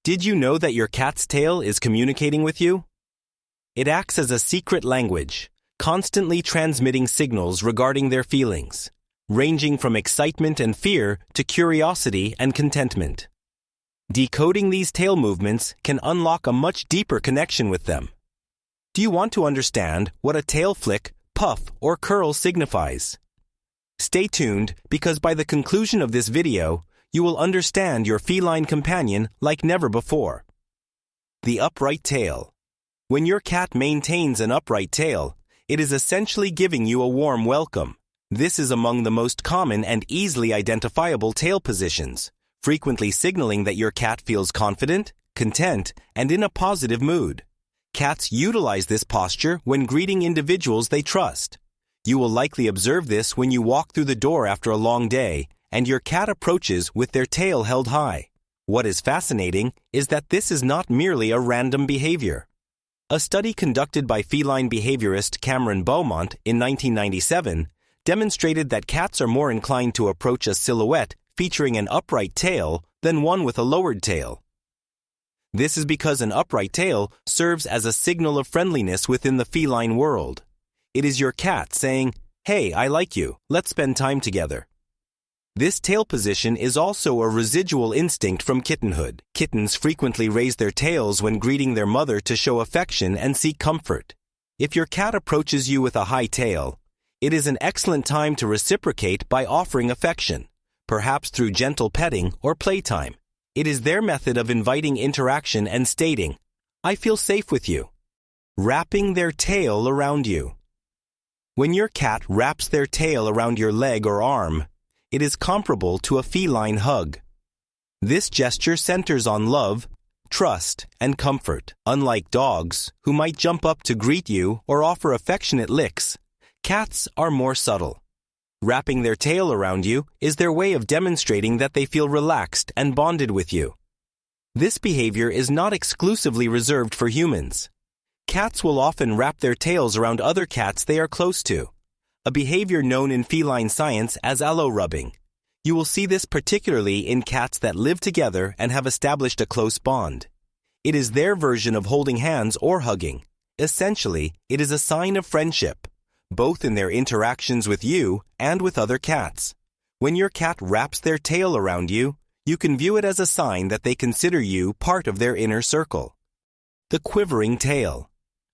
Did you know that your cat's tail is communicating with you? It acts as a secret language, constantly transmitting signals regarding their feelings, ranging from excitement and fear to curiosity and contentment. Decoding these tail movements can unlock a much deeper connection with them. Do you want to understand what a tail flick, puff, or curl signifies? Stay tuned because by the conclusion of this video, you will understand your feline companion like never before. The upright tail. When your cat maintains an upright tail, it is essentially giving you a warm welcome. This is among the most common and easily identifiable tail positions, frequently signaling that your cat feels confident, content, and in a positive mood. Cats utilize this posture when greeting individuals they trust. You will likely observe this when you walk through the door after a long day and your cat approaches with their tail held high. What is fascinating is that this is not merely a random behavior. A study conducted by feline behaviorist Cameron Beaumont in 1997 demonstrated that cats are more inclined to approach a silhouette featuring an upright tail than one with a lowered tail. This is because an upright tail serves as a signal of friendliness within the feline world. It is your cat saying, "Hey, I like you, let's spend time together." This tail position is also a residual instinct from kittenhood. Kittens frequently raise their tails when greeting their mother to show affection and seek comfort. If your cat approaches you with a high tail, it is an excellent time to reciprocate by offering affection, perhaps through gentle petting or playtime. It is their method of inviting interaction and stating, "I feel safe with you." Wrapping their tail around you. When your cat wraps their tail around your leg or arm, it is comparable to a feline hug. This gesture centers on love, trust, and comfort. Unlike dogs, who might jump up to greet you or offer affectionate licks, cats are more subtle. Wrapping their tail around you is their way of demonstrating that they feel relaxed and bonded with you. This behavior is not exclusively reserved for humans. Cats will often wrap their tails around other cats they are close to, a behavior known in feline science as allo rubbing. You will see this particularly in cats that live together and have established a close bond. It is their version of holding hands or hugging. Essentially, it is a sign of friendship, both in their interactions with you and with other cats. When your cat wraps their tail around you, you can view it as a sign that they consider you part of their inner circle. The quivering tail.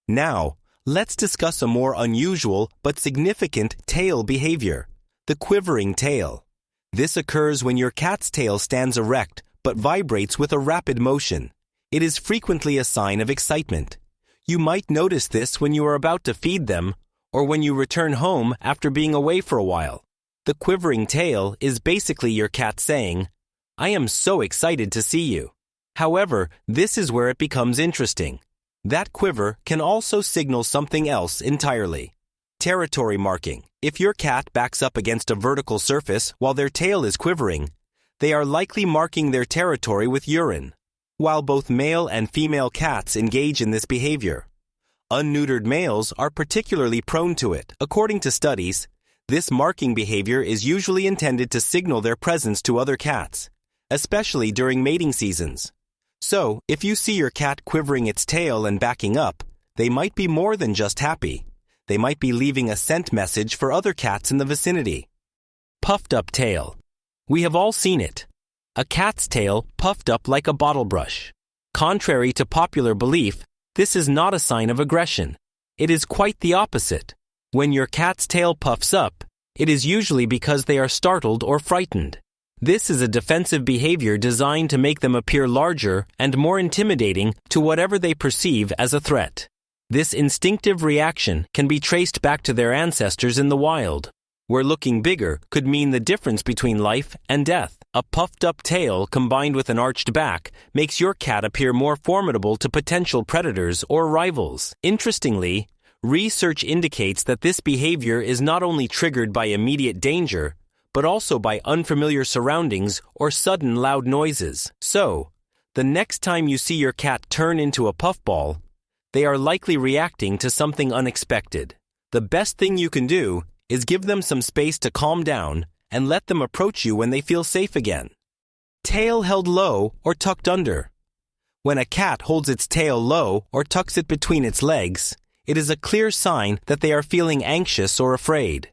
Now, let's discuss a more unusual but significant tail behavior, the quivering tail. This occurs when your cat's tail stands erect but vibrates with a rapid motion. It is frequently a sign of excitement. You might notice this when you are about to feed them or when you return home after being away for a while. The quivering tail is basically your cat saying, "I am so excited to see you." However, this is where it becomes interesting. That quiver can also signal something else entirely. Territory marking. If your cat backs up against a vertical surface while their tail is quivering, they are likely marking their territory with urine. While both male and female cats engage in this behavior, unneutered males are particularly prone to it. According to studies, this marking behavior is usually intended to signal their presence to other cats, especially during mating seasons. So, if you see your cat quivering its tail and backing up, they might be more than just happy. They might be leaving a scent message for other cats in the vicinity. Puffed up tail. We have all seen it. A cat's tail puffed up like a bottle brush. Contrary to popular belief, this is not a sign of aggression. It is quite the opposite. When your cat's tail puffs up, it is usually because they are startled or frightened. This is a defensive behavior designed to make them appear larger and more intimidating to whatever they perceive as a threat. This instinctive reaction can be traced back to their ancestors in the wild, where looking bigger could mean the difference between life and death. A puffed-up tail combined with an arched back makes your cat appear more formidable to potential predators or rivals. Interestingly, research indicates that this behavior is not only triggered by immediate danger, but also by unfamiliar surroundings or sudden loud noises. So, the next time you see your cat turn into a puffball, they are likely reacting to something unexpected. The best thing you can do is give them some space to calm down and let them approach you when they feel safe again. Tail held low or tucked under. When a cat holds its tail low or tucks it between its legs, it is a clear sign that they are feeling anxious or afraid.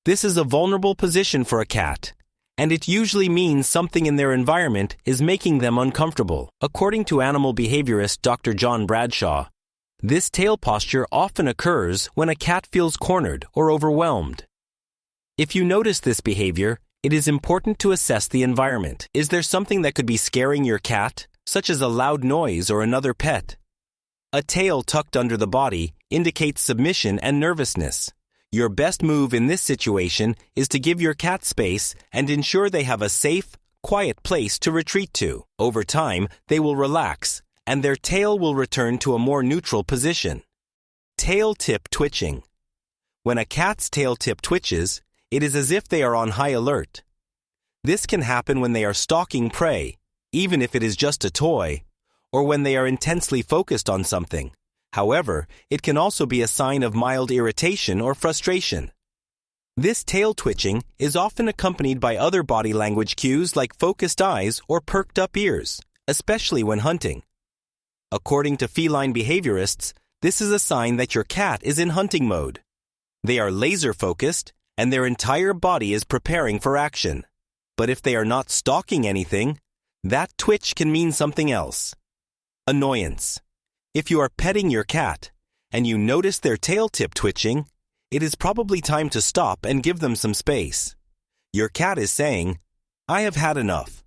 This is a vulnerable position for a cat, and it usually means something in their environment is making them uncomfortable. According to animal behaviorist Dr. John Bradshaw, this tail posture often occurs when a cat feels cornered or overwhelmed. If you notice this behavior, it is important to assess the environment. Is there something that could be scaring your cat, such as a loud noise or another pet? A tail tucked under the body indicates submission and nervousness. Your best move in this situation is to give your cat space and ensure they have a safe, quiet place to retreat to. Over time, they will relax, and their tail will return to a more neutral position. Tail tip twitching. When a cat's tail tip twitches, it is as if they are on high alert. This can happen when they are stalking prey, even if it is just a toy, or when they are intensely focused on something. However, it can also be a sign of mild irritation or frustration. This tail twitching is often accompanied by other body language cues like focused eyes or perked up ears, especially when hunting. According to feline behaviorists, this is a sign that your cat is in hunting mode. They are laser-focused, and their entire body is preparing for action. But if they are not stalking anything, that twitch can mean something else. Annoyance. If you are petting your cat, and you notice their tail tip twitching, it is probably time to stop and give them some space. Your cat is saying, "I have had enough."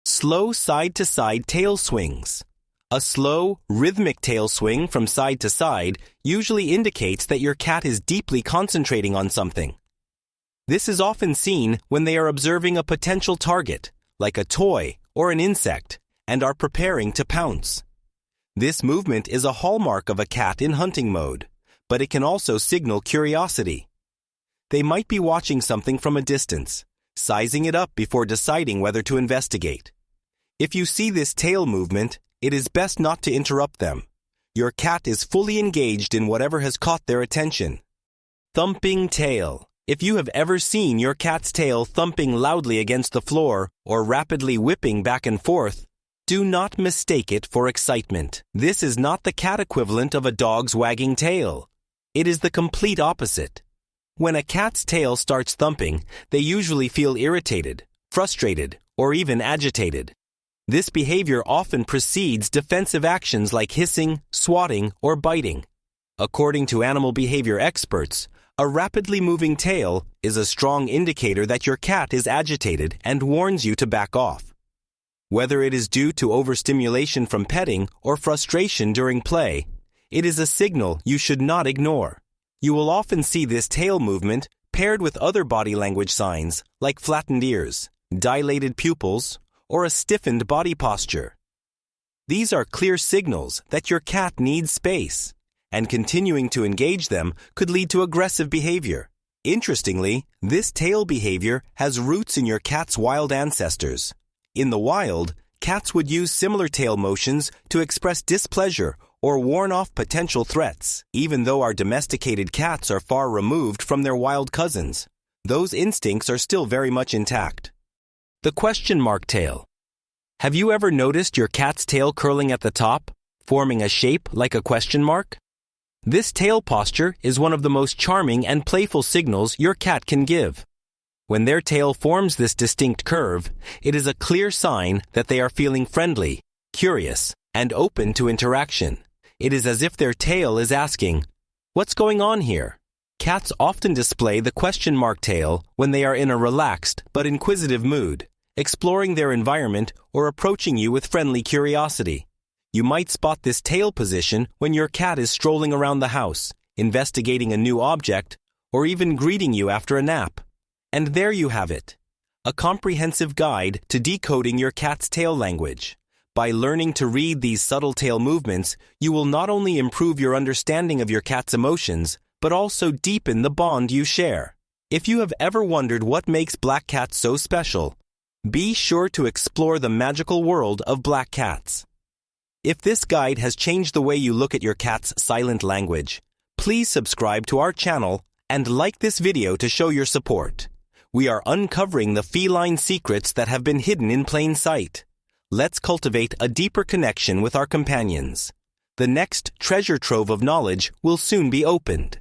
Slow side-to-side tail swings. A slow, rhythmic tail swing from side to side usually indicates that your cat is deeply concentrating on something. This is often seen when they are observing a potential target, like a toy or an insect, and are preparing to pounce. This movement is a hallmark of a cat in hunting mode, but it can also signal curiosity. They might be watching something from a distance, sizing it up before deciding whether to investigate. If you see this tail movement, it is best not to interrupt them. Your cat is fully engaged in whatever has caught their attention. Thumping tail. If you have ever seen your cat's tail thumping loudly against the floor or rapidly whipping back and forth, do not mistake it for excitement. This is not the cat equivalent of a dog's wagging tail. It is the complete opposite. When a cat's tail starts thumping, they usually feel irritated, frustrated, or even agitated. This behavior often precedes defensive actions like hissing, swatting, or biting. According to animal behavior experts, a rapidly moving tail is a strong indicator that your cat is agitated and warns you to back off. Whether it is due to overstimulation from petting or frustration during play, it is a signal you should not ignore. You will often see this tail movement paired with other body language signs like flattened ears, dilated pupils, or a stiffened body posture. These are clear signals that your cat needs space, and continuing to engage them could lead to aggressive behavior. Interestingly, this tail behavior has roots in your cat's wild ancestors. In the wild, cats would use similar tail motions to express displeasure or warn off potential threats. Even though our domesticated cats are far removed from their wild cousins, those instincts are still very much intact. The question mark tail. Have you ever noticed your cat's tail curling at the top, forming a shape like a question mark? This tail posture is one of the most charming and playful signals your cat can give. When their tail forms this distinct curve, it is a clear sign that they are feeling friendly, curious, and open to interaction. It is as if their tail is asking, "What's going on here?" Cats often display the question mark tail when they are in a relaxed but inquisitive mood, exploring their environment or approaching you with friendly curiosity. You might spot this tail position when your cat is strolling around the house, investigating a new object, or even greeting you after a nap. And there you have it, a comprehensive guide to decoding your cat's tail language. By learning to read these subtle tail movements, you will not only improve your understanding of your cat's emotions, but also deepen the bond you share. If you have ever wondered what makes black cats so special, be sure to explore the magical world of black cats. If this guide has changed the way you look at your cat's silent language, please subscribe to our channel and like this video to show your support. We are uncovering the feline secrets that have been hidden in plain sight. Let's cultivate a deeper connection with our companions. The next treasure trove of knowledge will soon be opened.